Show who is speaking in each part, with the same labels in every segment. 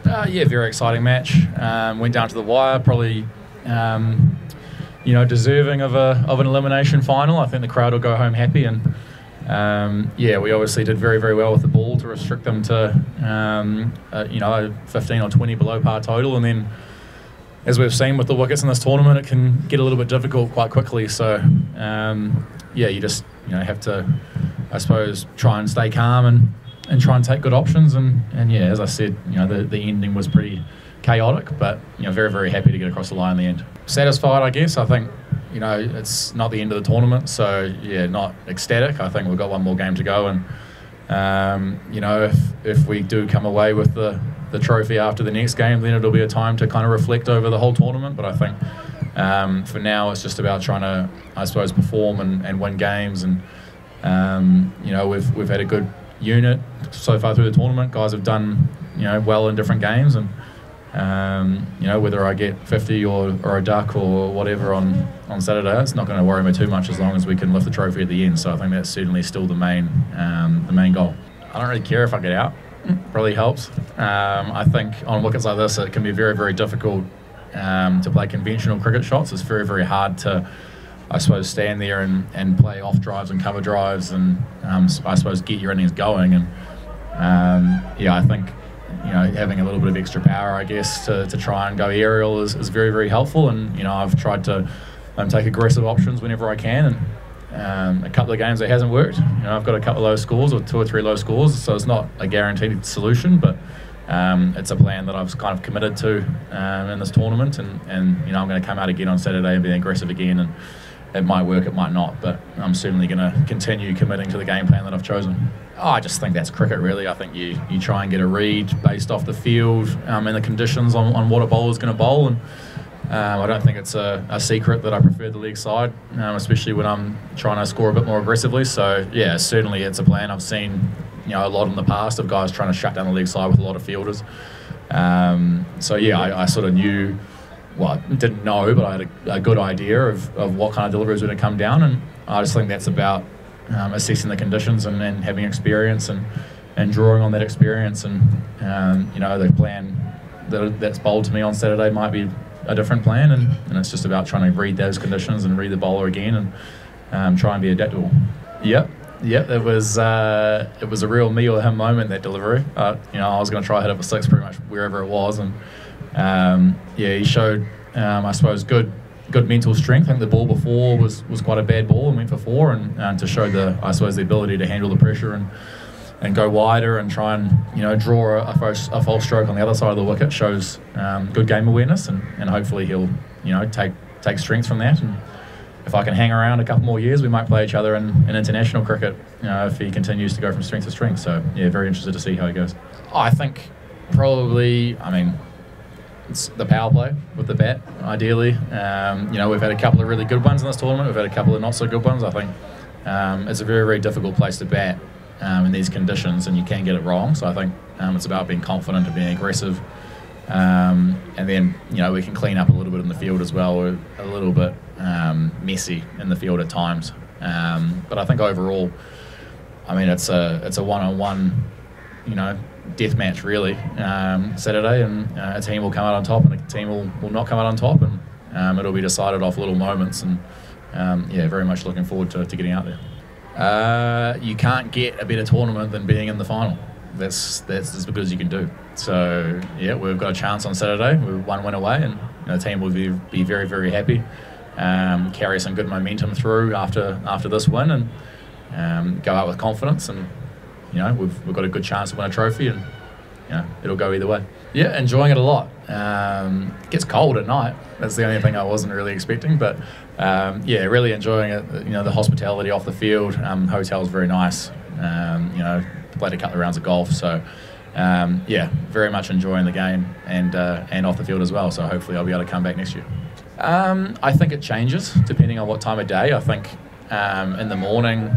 Speaker 1: Yeah, very exciting match. Went down to the wire, probably, deserving of an elimination final. I think the crowd will go home happy, and we obviously did very, very well with the ball to restrict them to, 15 or 20 below par total, and then, as we've seen with the wickets in this tournament, it can get a little bit difficult quite quickly. So, you just have to, I suppose, try and stay calm and try and take good options. And as I said, the ending was pretty chaotic, but very, very happy to get across the line in the end. Satisfied, I guess. I think it's not the end of the tournament, so not ecstatic. I think we've got one more game to go, and if we do come away with the trophy after the next game, then it'll be a time to kind of reflect over the whole tournament. But I think for now it's just about trying to, I suppose, perform and win games. And we've had a good unit so far through the tournament. Guys have done well in different games, and whether I get 50 or a duck or whatever on Saturday, it's not going to worry me too much as long as we can lift the trophy at the end. So I think that's certainly still the main goal. I don't really care if I get out. Probably helps. I think on wickets like this, it can be very, very difficult to play conventional cricket shots. It's very, very hard to, I suppose, stand there and play off drives and cover drives, and I suppose get your innings going. And I think having a little bit of extra power, I guess, to try and go aerial is very, very helpful. And I've tried to take aggressive options whenever I can, and a couple of games it hasn't worked. I've got a couple of low scores, or 2 or 3 low scores, so it's not a guaranteed solution, but it's a plan that I've kind of committed to in this tournament, and I'm going to come out again on Saturday and be aggressive again, and it might work, it might not, but I'm certainly going to continue committing to the game plan that I've chosen. I just think that's cricket, really. I think you try and get a read based off the field and the conditions on what a bowler's going to bowl, and I don't think it's a secret that I prefer the leg side, especially when I'm trying to score a bit more aggressively. So certainly it's a plan. I've seen a lot in the past of guys trying to shut down the leg side with a lot of fielders. I sort of knew, well, I didn't know, but I had a good idea of what kind of deliveries were going to come down, and I just think that's about assessing the conditions and having experience and drawing on that experience, and the plan that's bowled to me on Saturday might be a different plan, and it's just about trying to read those conditions and read the bowler again and try and be adaptable. Yep, it was a real me or him moment, that delivery. I was going to try hit it for 6 pretty much wherever it was, and he showed I suppose good mental strength. I think the ball before was quite a bad ball and went for 4, and to show the ability to handle the pressure and go wider and try and draw a false stroke on the other side of the wicket shows good game awareness, and hopefully he'll take strength from that. And if I can hang around a couple more years, we might play each other in international cricket if he continues to go from strength to strength. So very interested to see how he goes. I think probably, it's the power play with the bat, ideally. We've had a couple of really good ones in this tournament. We've had a couple of not so good ones. I think it's a very, very difficult place to bat in these conditions, and you can get it wrong. So I think it's about being confident and being aggressive. And then, we can clean up a little bit in the field as well. We're a little bit messy in the field at times. But I think overall, it's a one-on-one, death match, really, Saturday, and a team will come out on top and a team will not come out on top, and it'll be decided off little moments, and very much looking forward to getting out there. You can't get a better tournament than being in the final. That's as good as you can do. So we've got a chance on Saturday. We're 1 win away, and the team will be very, very happy, carry some good momentum through after this win, and go out with confidence, and we've got a good chance to win a trophy, and it'll go either way. Enjoying it a lot. It gets cold at night. That's the only thing I wasn't really expecting, but really enjoying it. The hospitality off the field. Hotel's very nice. Played a couple of rounds of golf, so very much enjoying the game and off the field as well. So hopefully I'll be able to come back next year. I think it changes depending on what time of day. I think in the morning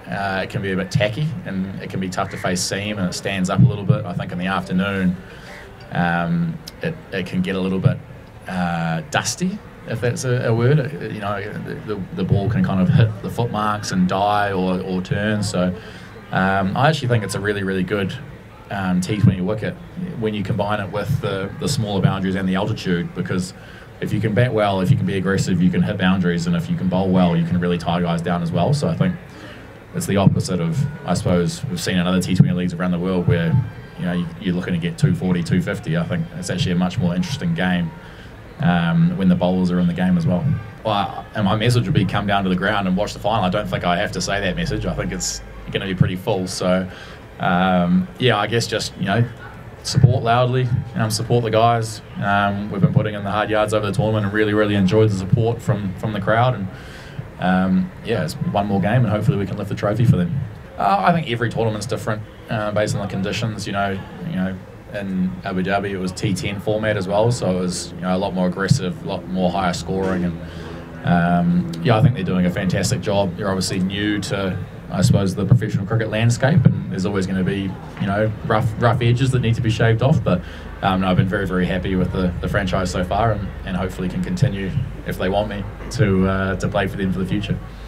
Speaker 1: it can be a bit tacky and it can be tough to face seam, and it stands up a little bit. I think in the afternoon it can get a little bit dusty, if that's a word. The ball can kind of hit the foot marks and die or turn. So I actually think it's a really, really good T20 wicket when you combine it with the smaller boundaries and the altitude, because if you can bat well, if you can be aggressive, you can hit boundaries, and if you can bowl well, you can really tie guys down as well. So I think it's the opposite of, I suppose, we've seen in other T20 leagues around the world where you're looking to get 240, 250. I think it's actually a much more interesting game when the bowlers are in the game as well. And my message would be come down to the ground and watch the final. I don't think I have to say that message. I think it's going to be pretty full. So I guess just support loudly, support the guys. We've been putting in the hard yards over the tournament and really enjoyed the support from the crowd. And it's one more game, and hopefully we can lift the trophy for them. I think every tournament's different based on the conditions. In Abu Dhabi it was T10 format as well, so it was a lot more aggressive, a lot more higher scoring, and I think they're doing a fantastic job. They're obviously new to, I suppose, the professional cricket landscape, and there's always going to be rough edges that need to be shaved off, but I've been very happy with the franchise so far, and hopefully can continue, if they want me, to play for them for the future.